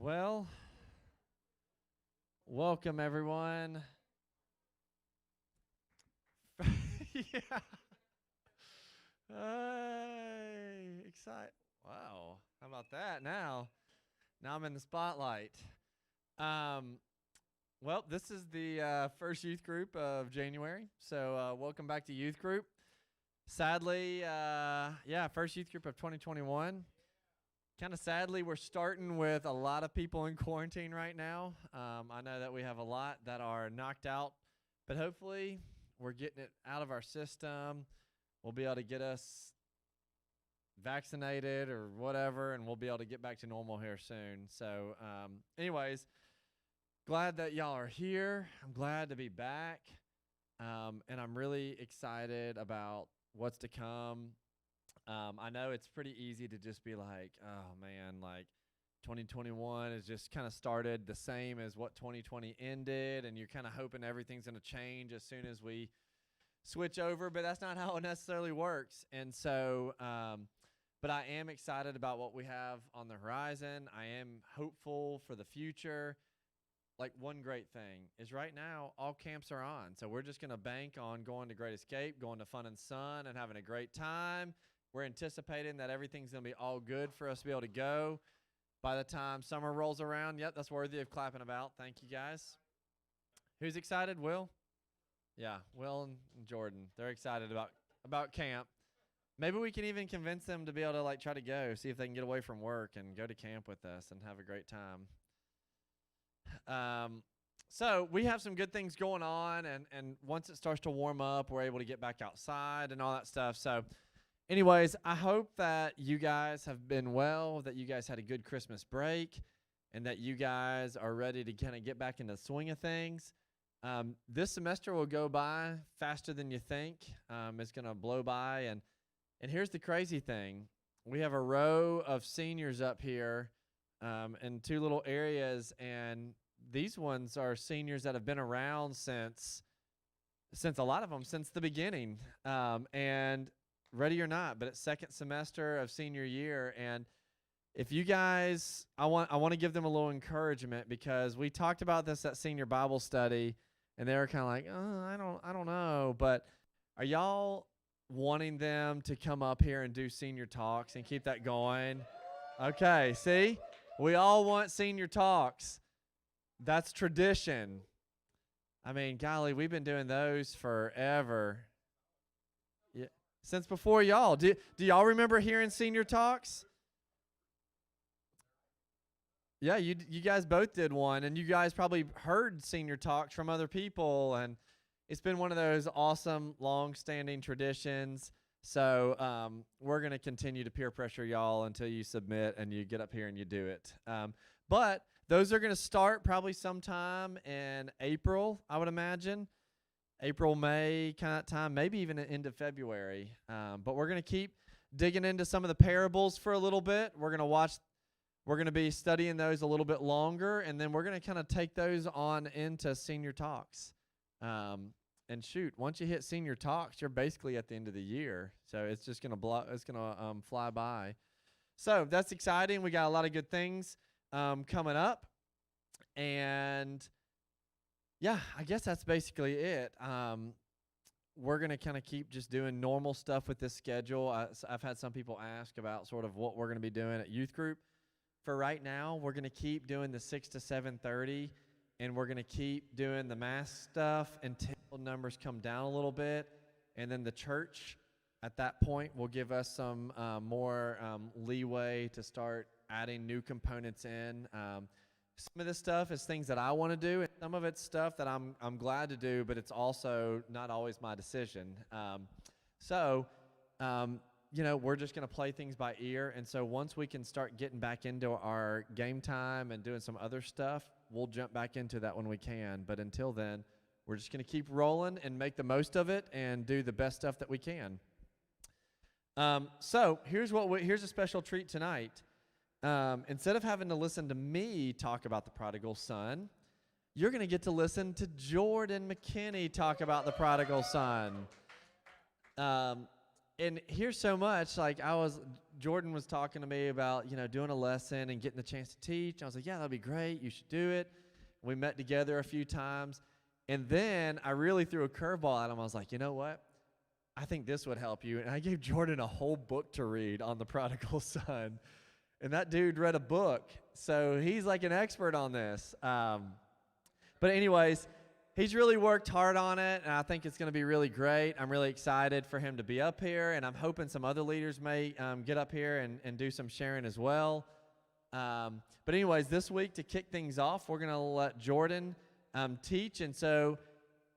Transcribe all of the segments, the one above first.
Well, welcome everyone. Yeah. Hey, excited. Wow. How about that now? Now I'm in the spotlight. Um, well, this is the first youth group of January. So welcome back to youth group. Sadly, first youth group of 2021. Kind of sadly, we're starting with a lot of people in quarantine right now. I know that we have a lot that are knocked out, but hopefully we're getting it out of our system. We'll be able to get us vaccinated or whatever, and we'll be able to get back to normal here soon. So anyways, glad that y'all are here. I'm glad to be back, and I'm really excited about what's to come. I know it's pretty easy to just be like, oh man, like 2021 has just kind of started the same as what 2020 ended, and you're kind of hoping everything's going to change as soon as we switch over, but that's not how it necessarily works. And so, but I am excited about what we have on the horizon. I am hopeful for the future. Like, one great thing is right now all camps are on, so we're just going to bank on going to Great Escape, going to Fun and Sun, and having a great time. We're anticipating that everything's going to be all good for us to be able to go by the time summer rolls around. Yep, that's worthy of clapping about. Thank you, guys. Who's excited? Will? Yeah, Will and Jordan. They're excited about camp. Maybe we can even convince them to be able to like try to go, see if they can get away from work and go to camp with us and have a great time. So we have some good things going on, and once it starts to warm up, we're able to get back outside and all that stuff. So anyways, I hope that you guys have been well, that you guys had a good Christmas break, and that you guys are ready to kind of get back into the swing of things. This semester will go by faster than you think. It's going to blow by, and here's the crazy thing. We have a row of seniors up here in two little areas, and these ones are seniors that have been around since a lot of them since the beginning, and ready or not, but it's second semester of senior year. And if you guys, I want to give them a little encouragement, because we talked about this at senior Bible study, and they were kind of like, oh, I don't know. But are y'all wanting them to come up here and do senior talks and keep that going? Okay, see? We all want senior talks. That's tradition. I mean, golly, we've been doing those forever. Yeah, since before y'all. Do y'all remember hearing senior talks? Yeah, you guys both did one, and you guys probably heard senior talks from other people, and it's been one of those awesome, long-standing traditions. So we're going to continue to peer pressure y'all until you submit and you get up here and you do it. But those are going to start probably sometime in April, I would imagine. April, May kind of time, maybe even into February. But we're going to keep digging into some of the parables for a little bit. We're going to be studying those a little bit longer, and then we're going to kind of take those on into senior talks. And shoot, once you hit senior talks, you're basically at the end of the year. So it's just going to fly by. So that's exciting. We got a lot of good things coming up. And yeah, I guess that's basically it. We're going to kind of keep just doing normal stuff with this schedule. I've had some people ask about sort of what we're going to be doing at youth group. For right now, we're going to keep doing the 6 to 7:30, and we're going to keep doing the mask stuff until numbers come down a little bit. And then the church, at that point, will give us some more leeway to start adding new components in. Some of this stuff is things that I want to do, and some of it's stuff that I'm glad to do, but it's also not always my decision. We're just going to play things by ear. And so once we can start getting back into our game time and doing some other stuff, we'll jump back into that when we can. But until then, we're just going to keep rolling and make the most of it and do the best stuff that we can. So here's a special treat tonight. Instead of having to listen to me talk about the prodigal son, you're going to get to listen to Jordan McKinney talk about the prodigal son. And here's so much, like Jordan was talking to me about, doing a lesson and getting the chance to teach. I was like, yeah, that'd be great. You should do it. We met together a few times. And then I really threw a curveball at him. I was like, you know what? I think this would help you. And I gave Jordan a whole book to read on the prodigal son. And that dude read a book. So he's like an expert on this. But anyways, he's really worked hard on it, and I think it's going to be really great. I'm really excited for him to be up here, and I'm hoping some other leaders may get up here and do some sharing as well. But anyways, this week to kick things off, we're going to let Jordan teach. And so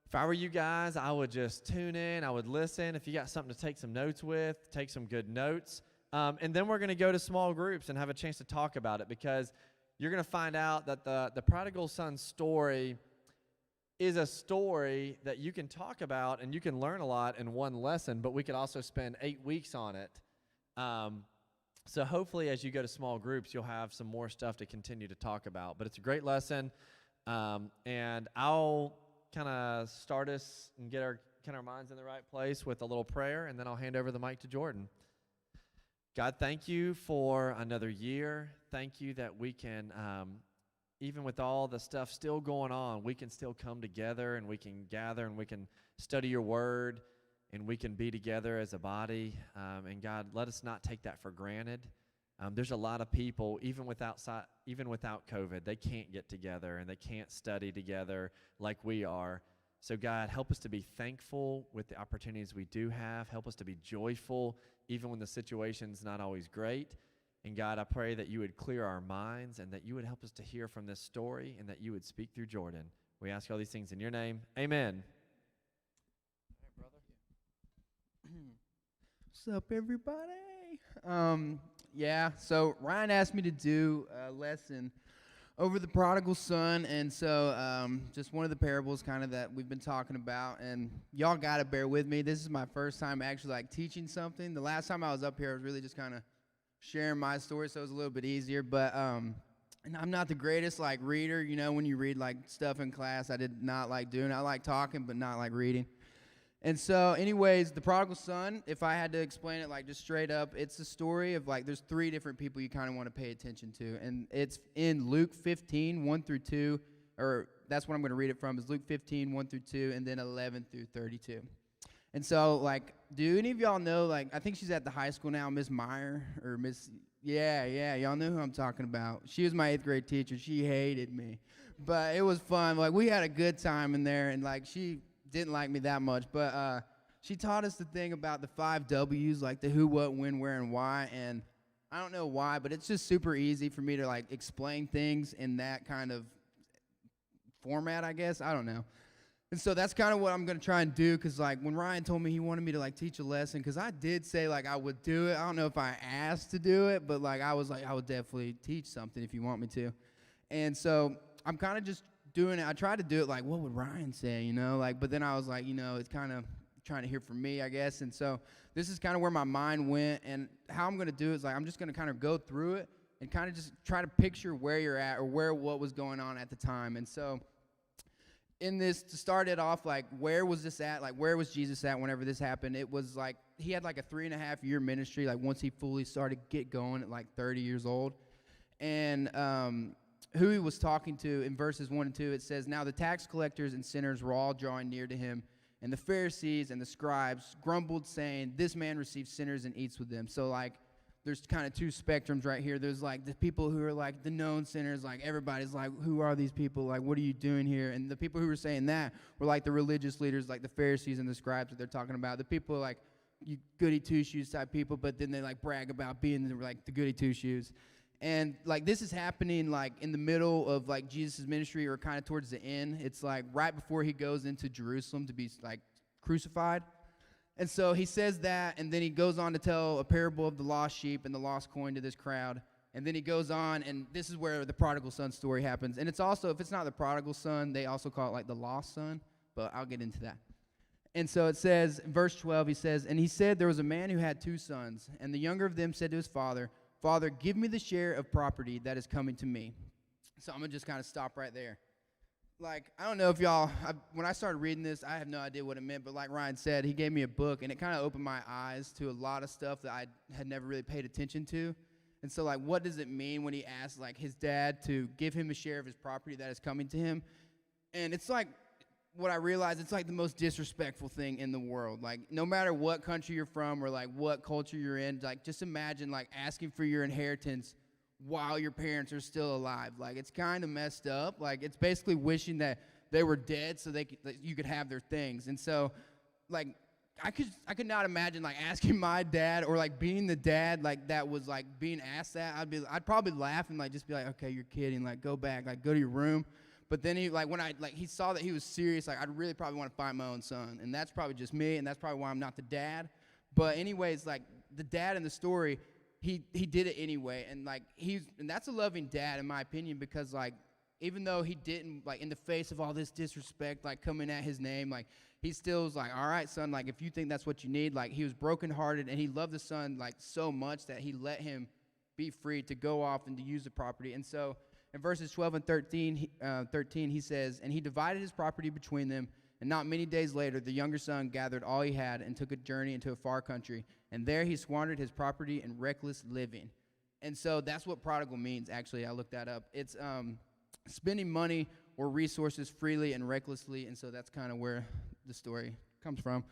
if I were you guys, I would just tune in. I would listen. If you got something to take some notes with, take some good notes. And then we're going to go to small groups and have a chance to talk about it, because you're going to find out that the prodigal son story is a story that you can talk about and you can learn a lot in one lesson, but we could also spend 8 weeks on it. So hopefully as you go to small groups, you'll have some more stuff to continue to talk about. But it's a great lesson, and I'll kind of start us and get our minds in the right place with a little prayer, and then I'll hand over the mic to Jordan. God, thank you for another year. Thank you that we can, even with all the stuff still going on, we can still come together and we can gather and we can study your word and we can be together as a body. And God, let us not take that for granted. There's a lot of people, even without COVID, they can't get together and they can't study together like we are. So God, help us to be thankful with the opportunities we do have. Help us to be joyful even when the situation's not always great. And God, I pray that you would clear our minds and that you would help us to hear from this story and that you would speak through Jordan. We ask all these things in your name. Amen. All right, brother. What's up, everybody? So Ryan asked me to do a lesson over the prodigal son, and so just one of the parables kind of that we've been talking about, and y'all got to bear with me. This is my first time actually teaching something. The last time I was up here, I was really just kind of sharing my story, so it was a little bit easier, but and I'm not the greatest reader. When you read stuff in class, I did not like doing it. I like talking, but not like reading. And so anyways, the prodigal son, if I had to explain it just straight up, it's a story of there's three different people you kind of want to pay attention to. And it's in Luke 15, 1 through 2, or that's what I'm going to read it from, is Luke 15, 1 through 2, and then 11 through 32. And so, do any of y'all know, I think she's at the high school now, Miss Meyer, or Miss, yeah, y'all know who I'm talking about. She was my 8th grade teacher. She hated me. But it was fun. We had a good time in there, and, she didn't like me that much, but she taught us the thing about the 5 W's, the who, what, when, where, and why, and I don't know why, but it's just super easy for me to explain things in that kind of format, I guess. I don't know. And so that's kind of what I'm going to try and do, because when Ryan told me he wanted me to teach a lesson, because I did say I would do it. I don't know if I asked to do it, but I was I would definitely teach something if you want me to. And so I'm kind of just doing it. I tried to do it what would Ryan say, but then I was it's kind of trying to hear from me, I guess. And so this is kind of where my mind went, and how I'm going to do it is I'm just going to kind of go through it and kind of just try to picture where you're at or what was going on at the time. And so in this, to start it off, where was this at? Where was Jesus at whenever this happened? It was he had a 3.5-year ministry, once he fully started get going at 30 years old. And who he was talking to in verses 1 and 2, it says, "Now the tax collectors and sinners were all drawing near to him, and the Pharisees and the scribes grumbled, saying, 'This man receives sinners and eats with them.'" So there's kind of two spectrums right here. There's the people who are the known sinners, everybody's who are these people? What are you doing here? And the people who were saying that were the religious leaders, the Pharisees and the scribes that they're talking about. The people you goody two shoes type people, but then they brag about being the goody two shoes. And this is happening in the middle of Jesus' ministry, or kind of towards the end. It's right before he goes into Jerusalem to be crucified. And so he says that, and then he goes on to tell a parable of the lost sheep and the lost coin to this crowd. And then he goes on, and this is where the prodigal son story happens. And it's also, if it's not the prodigal son, they also call it the lost son, but I'll get into that. And so it says, in verse 12, he says, "And he said, there was a man who had 2 sons, and the younger of them said to his father, 'Father, give me the share of property that is coming to me.'" So I'm going to just kind of stop right there. like, I don't know if when I started reading this, I have no idea what it meant, but like Ryan said, he gave me a book, and it kind of opened my eyes to a lot of stuff that I had never really paid attention to. And so, like, what does it mean when he asks, like, his dad to give him a share of his property that is coming to him? And it's like, what I realized, it's like the most disrespectful thing in the world. Like, no matter what country you're from or, like, what culture you're in, like, just imagine, like, asking for your inheritance while your parents are still alive. Like, it's kind of messed up. Like, it's basically wishing that they were dead so that you could have their things. And so, like, I could not imagine, like, asking my dad or, like, being the dad, like, that was, like, being asked that. I'd probably laugh and, like, just be like, okay, you're kidding. Like, go back. Like, go to your room. But then he saw that he was serious, like, I'd really probably want to find my own son. And that's probably just me, and that's probably why I'm not the dad. But anyways, like, the dad in the story, he did it anyway, and like and that's a loving dad in my opinion, because like even though he didn't, like, in the face of all this disrespect, like, coming at his name, like, he still was like, all right, son, like, if you think that's what you need, like, he was brokenhearted, and he loved the son like so much that he let him be free to go off and to use the property. And so in verses 12 and 13 he says, and he divided his property between them. And not many days later, the younger son gathered all he had and took a journey into a far country. And there he squandered his property in reckless living. And so that's what prodigal means, actually. I looked that up. It's spending money or resources freely and recklessly. And so that's kind of where the story comes from.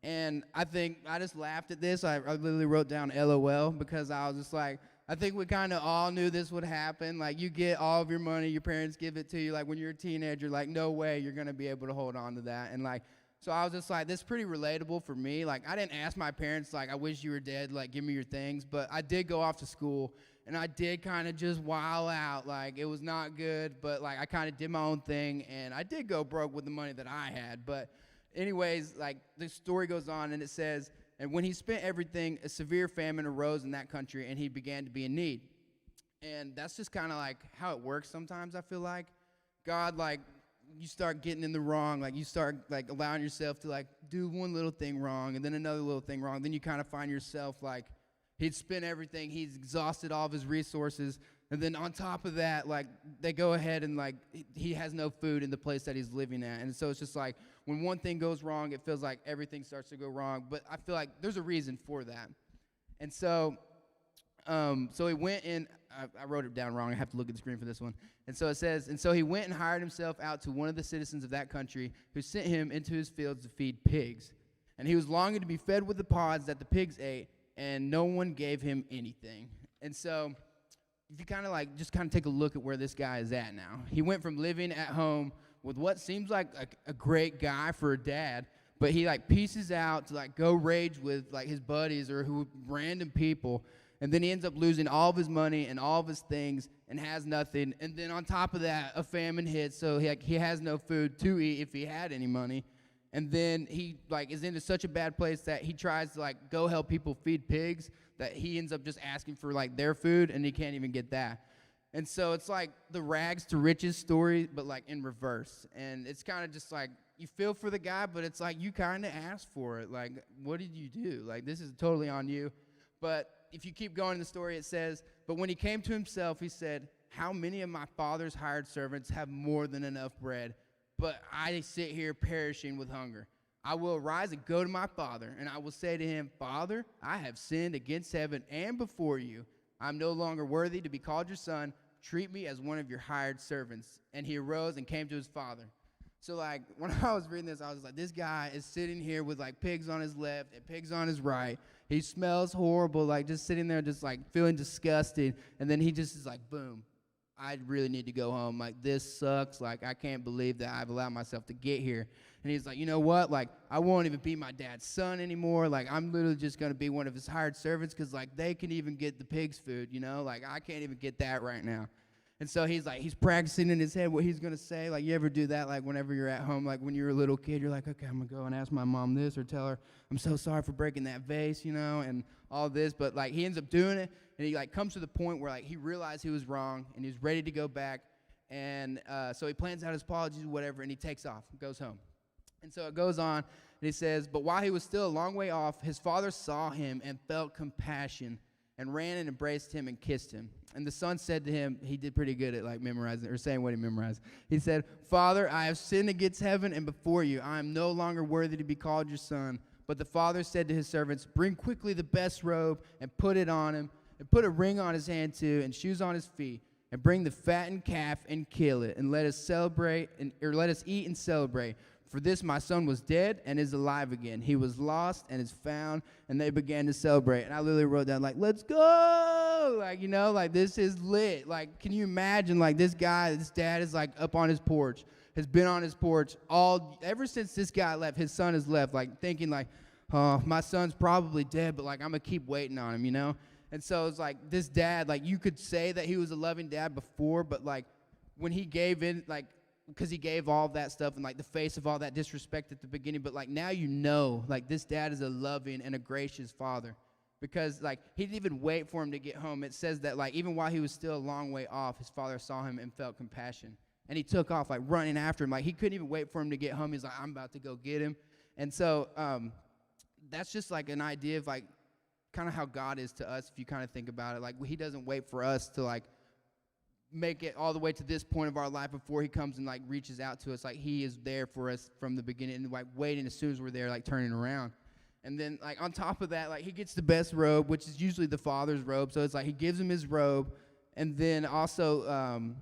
And I think I just laughed at this. I literally wrote down LOL because I was just like, I think we kind of all knew this would happen. Like, you get all of your money, your parents give it to you. Like, when you're a teenager, like, no way you're going to be able to hold on to that. And, like, so I was just like, this is pretty relatable for me. Like, I didn't ask my parents, like, I wish you were dead, like, give me your things. But I did go off to school, and I did kind of just wild out. Like, it was not good, but, like, I kind of did my own thing, and I did go broke with the money that I had. But anyways, like, the story goes on, and it says, and when he spent everything, a severe famine arose in that country, and he began to be in need. And that's just kind of like how it works sometimes, I feel like. God, like, you start getting in the wrong. Like, you start, like, allowing yourself to, like, do one little thing wrong and then another little thing wrong. Then you kind of find yourself, like, he'd spent everything. He's exhausted all of his resources. And then on top of that, like, they go ahead and, like, he has no food in the place that he's living at. And so it's just like, when one thing goes wrong, it feels like everything starts to go wrong. But I feel like there's a reason for that. And so he went in. I wrote it down wrong. I have to look at the screen for this one. And so it says, and so he went and hired himself out to one of the citizens of that country, who sent him into his fields to feed pigs. And he was longing to be fed with the pods that the pigs ate, and no one gave him anything. And so if you kind of like just kind of take a look at where this guy is at now. He went from living at home with what seems like a great guy for a dad, but he like pieces out to like go rage with like his buddies or random people, and then he ends up losing all of his money and all of his things and has nothing. And then on top of that, a famine hits, so he has no food to eat if he had any money. And then he like is into such a bad place that he tries to like go help people feed pigs, that he ends up just asking for like their food, and he can't even get that. And so it's like the rags to riches story, but like in reverse. And it's kind of just like you feel for the guy, but it's like you kind of asked for it. Like, what did you do? Like, this is totally on you. But if you keep going in the story, it says, but when he came to himself, he said, how many of my father's hired servants have more than enough bread, but I sit here perishing with hunger? I will arise and go to my father, and I will say to him, Father, I have sinned against heaven and before you. I'm no longer worthy to be called your son. Treat me as one of your hired servants. And he arose and came to his father. So, like, when I was reading this, I was like, this guy is sitting here with, like, pigs on his left and pigs on his right. He smells horrible, like, just sitting there just, like, feeling disgusting. And then he just is like, boom, I really need to go home. Like, this sucks. Like, I can't believe that I've allowed myself to get here. And he's like, you know what? Like, I won't even be my dad's son anymore. Like, I'm literally just going to be one of his hired servants because, like, they can even get the pig's food, you know? Like, I can't even get that right now. And so he's like, he's practicing in his head what he's going to say. Like, you ever do that? Like, whenever you're at home, like when you're a little kid, you're like, okay, I'm going to go and ask my mom this, or tell her I'm so sorry for breaking that vase, you know, and all this. But, like, he ends up doing it, and he, like, comes to the point where, like, he realized he was wrong, and he's ready to go back. And so he plans out his apologies or whatever, and he takes off, goes home. And so it goes on, and he says, but while he was still a long way off, his father saw him and felt compassion. and ran and embraced him and kissed him. And the son said to him, he did pretty good at like memorizing or saying what he memorized. He said, "Father, I have sinned against heaven and before you. I am no longer worthy to be called your son." But the father said to his servants, "Bring quickly the best robe and put it on him, and put a ring on his hand too, and shoes on his feet. And bring the fattened calf and kill it, and let us celebrate, or let us eat and celebrate. For this my son was dead and is alive again. He was lost and is found." And they began to celebrate. And I literally wrote down, like, "Let's go!" Like, you know, like, this is lit. Like, can you imagine, like, this dad is, like, up on his porch, has been on his porch ever since this guy left, his son has left, like, thinking, like, "Oh, my son's probably dead, but, like, I'm going to keep waiting on him," you know? And so it's like this dad, like, you could say that he was a loving dad before, but, like, when he gave in, like, because he gave all that stuff and, like, the face of all that disrespect at the beginning, but, like, now you know, like, this dad is a loving and a gracious father because, like, he didn't even wait for him to get home. It says that, like, even while he was still a long way off, his father saw him and felt compassion. And he took off, like, running after him. Like, he couldn't even wait for him to get home. He's like, "I'm about to go get him." And so that's just, like, an idea of, like, kind of how God is to us if you kind of think about it. Like, he doesn't wait for us to, like, make it all the way to this point of our life before he comes and, like, reaches out to us. Like, he is there for us from the beginning and, like, waiting as soon as we're there, like, turning around. And then, like, on top of that, like, he gets the best robe, which is usually the father's robe. So it's like he gives him his robe. And then also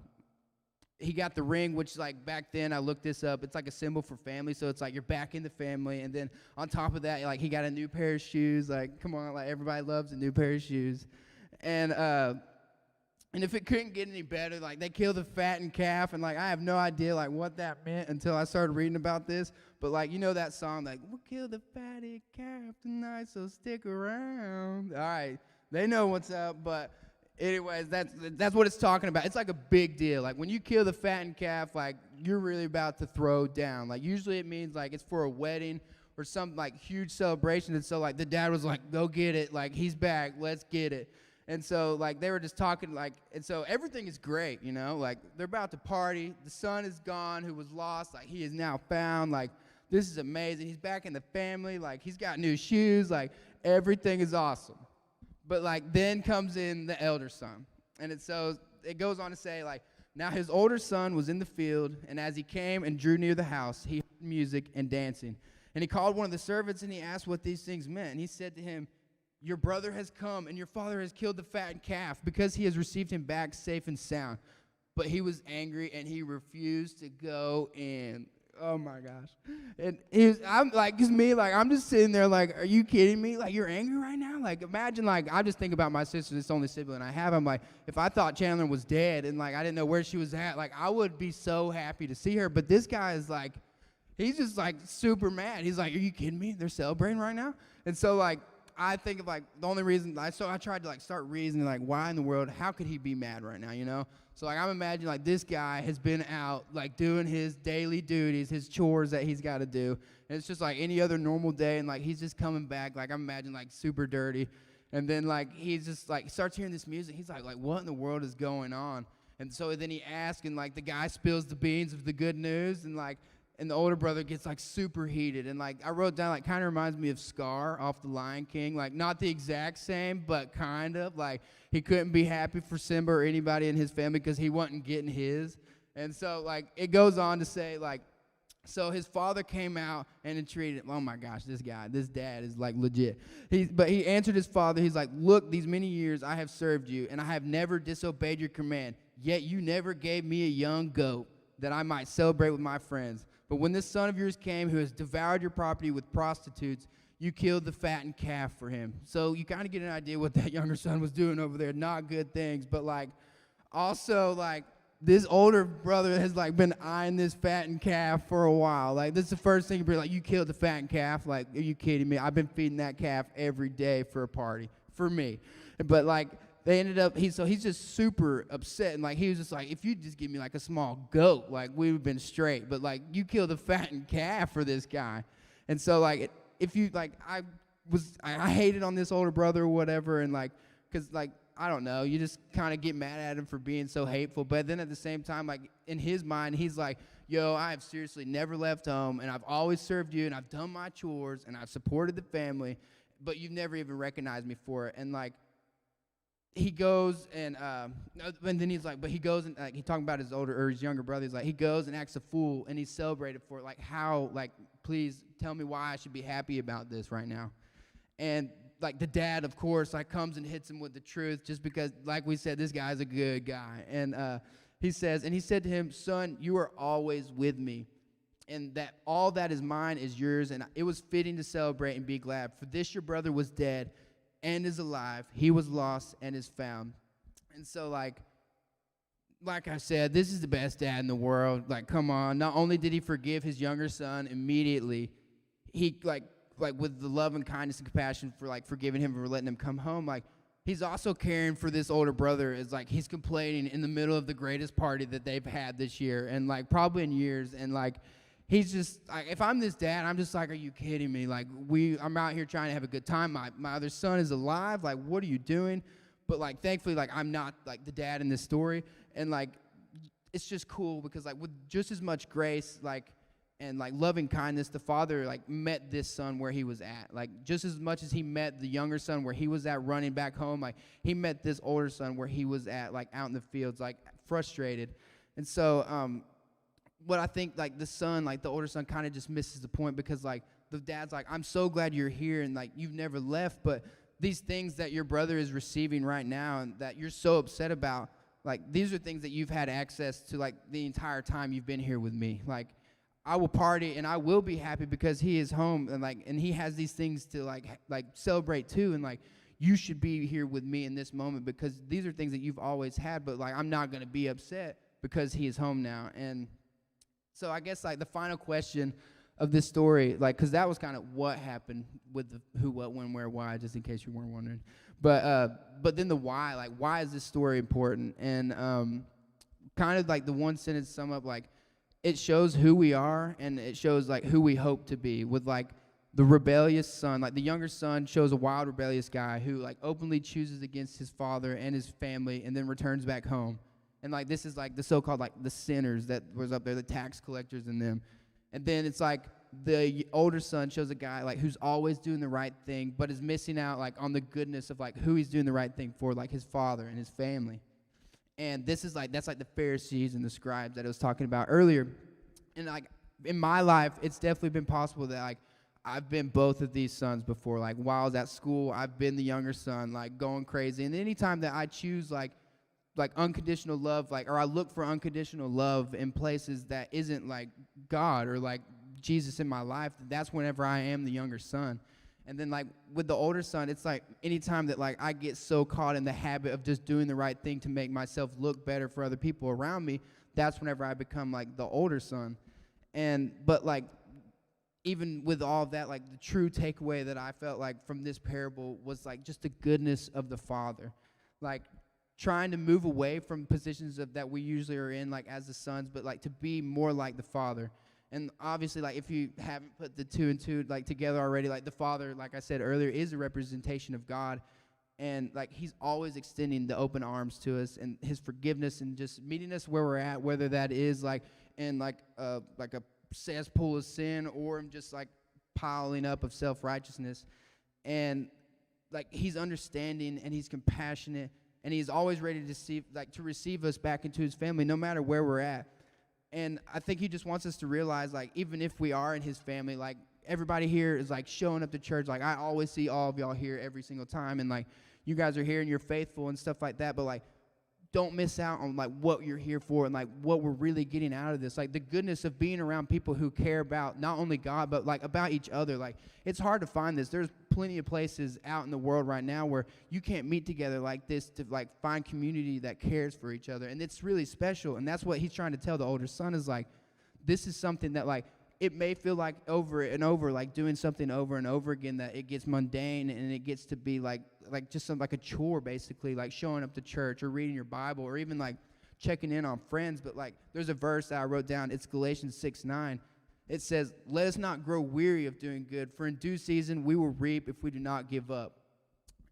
he got the ring, which, like, back then I looked this up. It's like a symbol for family. So it's like you're back in the family. And then on top of that, like, he got a new pair of shoes. Like, come on, like, everybody loves a new pair of shoes. And if it couldn't get any better, like, they killed the fattened calf, and, like, I have no idea, like, what that meant until I started reading about this. But, like, you know that song, like, "We'll kill the fatted calf tonight, so stick around." All right, they know what's up. But anyways, that's what it's talking about. It's like a big deal. Like, when you kill the fattened calf, like, you're really about to throw down. Like, usually it means, like, it's for a wedding or some, like, huge celebration. And so, like, the dad was like, "Go get it. Like, he's back. Let's get it." And so, like, they were just talking, like, and so everything is great, you know? Like, they're about to party. The son is gone who was lost. Like, he is now found. Like, this is amazing. He's back in the family. Like, he's got new shoes. Like, everything is awesome. But, like, then comes in the elder son. And it goes on to say, like, "Now his older son was in the field, and as he came and drew near the house, he heard music and dancing. And he called one of the servants, and he asked what these things meant. And he said to him, 'Your brother has come, and your father has killed the fattened calf, because he has received him back safe and sound.' But he was angry, and he refused to go in." Oh my gosh. And I'm like, it's me, like, I'm just sitting there like, are you kidding me? Like, you're angry right now? Like, imagine, like, I just think about my sister, this only sibling I have. I'm like, if I thought Chandler was dead and, like, I didn't know where she was at, like, I would be so happy to see her. But this guy is like, he's just, like, super mad. He's like, "Are you kidding me? They're celebrating right now?" And so, like, I think of, like, the only reason, I tried to, like, start reasoning, like, why in the world, how could he be mad right now, you know? So, like, I'm imagining, like, this guy has been out, like, doing his daily duties, his chores that he's got to do. And it's just like any other normal day, and, like, he's just coming back, like, I'm imagining, like, super dirty. And then, like, he's just, like, starts hearing this music. He's like, what in the world is going on? And so then he asks, and, like, the guy spills the beans of the good news, and, like, and the older brother gets, like, super heated. And, like, I wrote down, like, kind of reminds me of Scar off The Lion King. Like, not the exact same, but kind of. Like, he couldn't be happy for Simba or anybody in his family because he wasn't getting his. And so, like, it goes on to say, like, so his father came out and entreated him. Oh, my gosh, this dad is, like, legit. But he answered his father. He's like, "Look, these many years I have served you, and I have never disobeyed your command. Yet you never gave me a young goat that I might celebrate with my friends. But when this son of yours came who has devoured your property with prostitutes, you killed the fattened calf for him." So you kind of get an idea what that younger son was doing over there. Not good things. But, like, also, like, this older brother has, like, been eyeing this fattened calf for a while. Like, this is the first thing he'd be like, "You killed the fattened calf? Like, are you kidding me? I've been feeding that calf every day for a party, for me." But, like, they ended up, he's just super upset. And, like, he was just like, "If you just give me, like, a small goat, like, we would have been straight. But, like, you killed a fattened calf for this guy." And so, like, if you, like, I hated on this older brother or whatever. And, like, because, like, I don't know, you just kind of get mad at him for being so hateful. But then at the same time, like, in his mind, he's like, "Yo, I have seriously never left home, and I've always served you, and I've done my chores, and I've supported the family, but you've never even recognized me for it." And, like, he goes and then he's like, but he goes and like he talking about his older or his younger brother. He's like, he goes and acts a fool, and he's celebrated for it. Like, how, like, please tell me why I should be happy about this right now. And like the dad, of course, like comes and hits him with the truth, just because, like we said, this guy's a good guy. And he says, and he said to him, son, you are always with me, and that all that is mine is yours, and it was fitting to celebrate and be glad. For this your brother was dead and is alive. He was lost and is found. And so, like I said, this is the best dad in the world. Like, come on. Not only did he forgive his younger son immediately, he, like with the love and kindness and compassion for, like, forgiving him for letting him come home, like, he's also caring for this older brother. Is like, he's complaining in the middle of the greatest party that they've had this year, and, like, probably in years, and, like, he's just, like, if I'm this dad, I'm just like, are you kidding me? Like, I'm out here trying to have a good time. My other son is alive. Like, what are you doing? But, like, thankfully, like, I'm not, like, the dad in this story. And, like, it's just cool because, like, with just as much grace, like, and, like, loving kindness, the father, like, met this son where he was at. Like, just as much as he met the younger son where he was at running back home, like, he met this older son where he was at, like, out in the fields, like, frustrated. And so, what I think, like, the son, like, the older son kind of just misses the point because, like, the dad's like, I'm so glad you're here and, like, you've never left, but these things that your brother is receiving right now and that you're so upset about, like, these are things that you've had access to, like, the entire time you've been here with me. Like, I will party and I will be happy because he is home, and, like, and he has these things to, like celebrate too, and, like, you should be here with me in this moment because these are things that you've always had, but, like, I'm not going to be upset because he is home now. And so I guess, like, the final question of this story, like, because that was kind of what happened with the who, what, when, where, why, just in case you weren't wondering. But then the why, like, why is this story important? And kind of like the one sentence sum up, like, it shows who we are and it shows, like, who we hope to be. With, like, the rebellious son, like, the younger son shows a wild, rebellious guy who, like, openly chooses against his father and his family and then returns back home. And, like, this is, like, the so-called, like, the sinners that was up there, the tax collectors and them. And then it's, like, the older son shows a guy, like, who's always doing the right thing, but is missing out, like, on the goodness of, like, who he's doing the right thing for, like, his father and his family. And this is, like, that's, like, the Pharisees and the scribes that I was talking about earlier. And, like, in my life, it's definitely been possible that, like, I've been both of these sons before. Like, while I was at school, I've been the younger son, like, going crazy. And anytime that I choose, like unconditional love, like, or I look for unconditional love in places that isn't, like, God or, like, Jesus in my life, that's whenever I am the younger son. And then, like, with the older son, it's like anytime that, like, I get so caught in the habit of just doing the right thing to make myself look better for other people around me, that's whenever I become, like, the older son. But, like, even with all of that, like, the true takeaway that I felt like from this parable was, like, just the goodness of the Father. Like, trying to move away from positions that we usually are in, like, as the sons, but, like, to be more like the Father. And obviously, like, if you haven't put the two and two, like, together already, like, the Father, like I said earlier, is a representation of God. And, like, he's always extending the open arms to us and his forgiveness and just meeting us where we're at, whether that is, like, in, like a cesspool of sin or just, like, piling up of self-righteousness. And, like, he's understanding and he's compassionate. And he's always ready to receive us back into his family, no matter where we're at. And I think he just wants us to realize, like, even if we are in his family, like, everybody here is, like, showing up to church. Like, I always see all of y'all here every single time. And, like, you guys are here and you're faithful and stuff like that. But, like, don't miss out on, like, what you're here for and, like, what we're really getting out of this. Like, the goodness of being around people who care about not only God, but, like, about each other. Like, it's hard to find this. There's plenty of places out in the world right now where you can't meet together like this to, like, find community that cares for each other. And it's really special. And that's what he's trying to tell the older son is, like, this is something that, like, it may feel like over and over, like doing something over and over again, that it gets mundane and it gets to be like just like a chore, basically, like showing up to church or reading your Bible or even, like, checking in on friends. But, like, there's a verse that I wrote down. It's Galatians 6:9. It says, let us not grow weary of doing good, for in due season we will reap if we do not give up.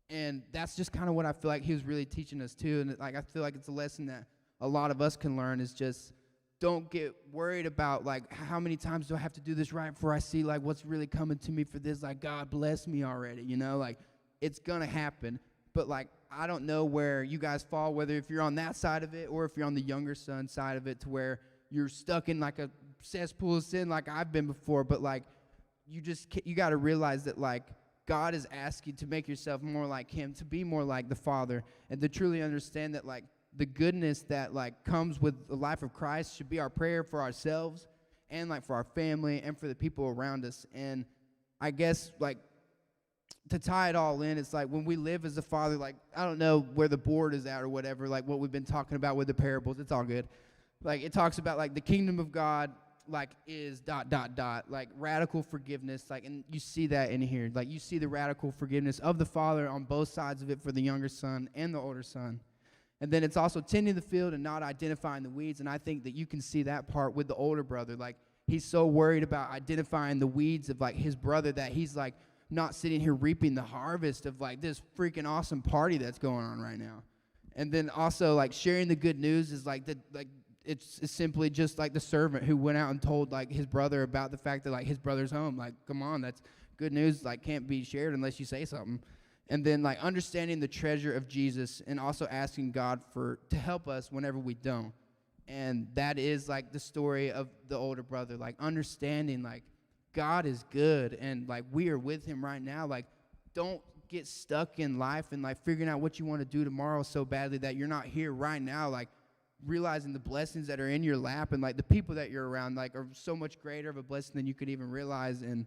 And that's just kind of what I feel like he was really teaching us too. And, like, I feel like it's a lesson that a lot of us can learn is just don't get worried about, like, how many times do I have to do this right before I see, like, what's really coming to me for this. Like, God bless me already, you know? Like, it's going to happen. But, like, I don't know where you guys fall, whether if you're on that side of it or if you're on the younger son side of it, to where you're stuck in like a cesspool of sin like I've been before. But like you got to realize that like God is asking to make yourself more like him, to be more like the Father, and to truly understand that like the goodness that like comes with the life of Christ should be our prayer for ourselves and like for our family and for the people around us. And I guess like to tie it all in, it's like when we live as a father, like I don't know where the board is at or whatever, like what we've been talking about with the parables, it's all good. Like it talks about like the kingdom of God like is ... like radical forgiveness, like, and you see that in here. Like you see the radical forgiveness of the Father on both sides of it for the younger son and the older son. And then it's also tending the field and not identifying the weeds. And I think that you can see that part with the older brother. Like he's so worried about identifying the weeds of like his brother that he's like not sitting here reaping the harvest of like this freaking awesome party that's going on right now. And then also like sharing the good news is like it's simply just like the servant who went out and told like his brother about the fact that like his brother's home. Like, come on, that's good news. Like can't be shared unless you say something. And then like understanding the treasure of Jesus and also asking God to help us whenever we don't. And that is like the story of the older brother, like understanding like God is good and like we are with him right now. Like don't get stuck in life and like figuring out what you want to do tomorrow so badly that you're not here right now. Like realizing the blessings that are in your lap and like the people that you're around like are so much greater of a blessing than you could even realize. And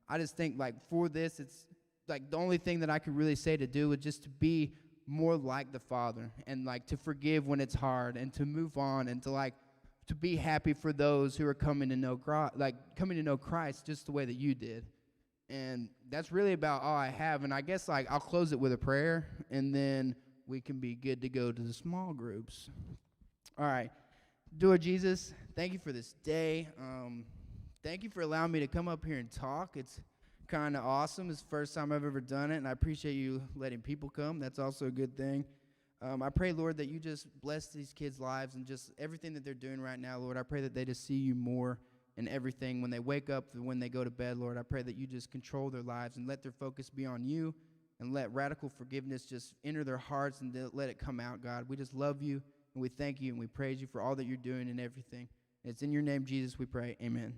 I just think like for this, it's like the only thing that I could really say to do is just to be more like the Father and like to forgive when it's hard and to move on and to be happy for those who are coming to know Christ just the way that you did. And that's really about all I have. And I guess like I'll close it with a prayer and then we can be good to go to the small groups. All right. Lord Jesus, thank you for this day. Thank you for allowing me to come up here and talk. It's kind of awesome. It's the first time I've ever done it, and I appreciate you letting people come. That's also a good thing. I pray, Lord, that you just bless these kids' lives and just everything that they're doing right now, Lord. I pray that they just see you more in everything when they wake up and when they go to bed, Lord. I pray that you just control their lives and let their focus be on you and let radical forgiveness just enter their hearts and let it come out, God. We just love you, and we thank you, and we praise you for all that you're doing and everything. And it's in your name, Jesus, we pray. Amen.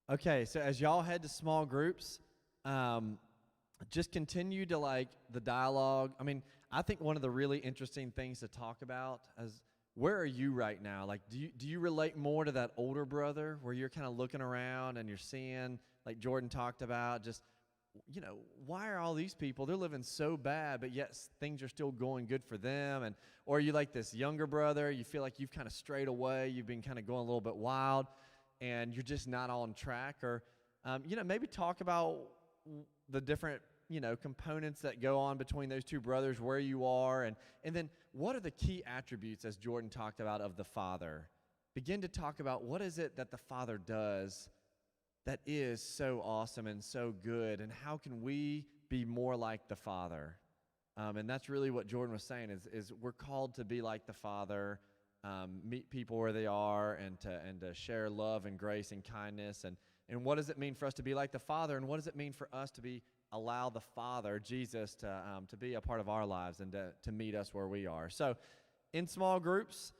Okay, so as y'all head to small groups, just continue to like the dialogue. I mean, I think one of the really interesting things to talk about is where are you right now? Like, do you relate more to that older brother where you're kind of looking around and you're seeing, like Jordan talked about, just, you know, why are all these people, they're living so bad, but yet things are still going good for them? And or are you like this younger brother, you feel like you've kind of strayed away, you've been kind of going a little bit wild, and you're just not on track? Or, you know, maybe talk about the different, you know, components that go on between those two brothers, where you are, and then what are the key attributes, as Jordan talked about, of the Father? Begin to talk about what is it that the Father does that is so awesome and so good, and how can we be more like the Father? And that's really what Jordan was saying, is we're called to be like the Father, meet people where they are, and to share love and grace and kindness. And what does it mean for us to be like the Father, and what does it mean for us to allow the Father, Jesus, to be a part of our lives and to meet us where we are? So in small groups,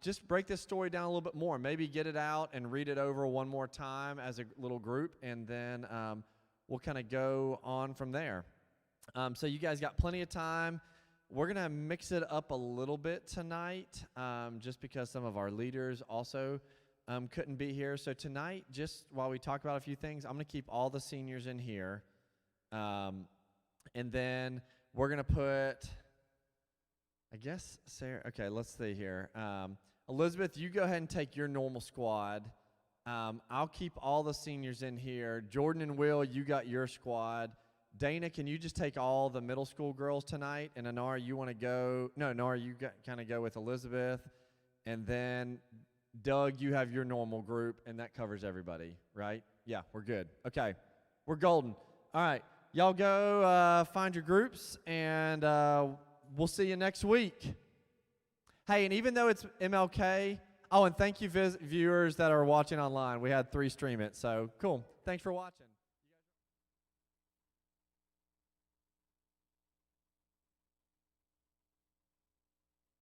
just break this story down a little bit more. Maybe get it out and read it over one more time as a little group, and then we'll kind of go on from there. So you guys got plenty of time. We're going to mix it up a little bit tonight, just because some of our leaders also couldn't be here. So tonight, just while we talk about a few things, I'm going to keep all the seniors in here. And then we're going to put, I guess, Sarah, okay, let's see here. Elizabeth, you go ahead and take your normal squad. I'll keep all the seniors in here. Jordan and Will, you got your squad. Dana, can you just take all the middle school girls tonight? And Anara, you want to go? No, Nara, you kind of go with Elizabeth. And then Doug, you have your normal group, and that covers everybody, right? Yeah, we're good. Okay, we're golden. All right, y'all go find your groups, and we'll see you next week. Hey, and even though it's MLK, oh, and thank you viewers that are watching online. We had 3 stream it, so cool. Thanks for watching.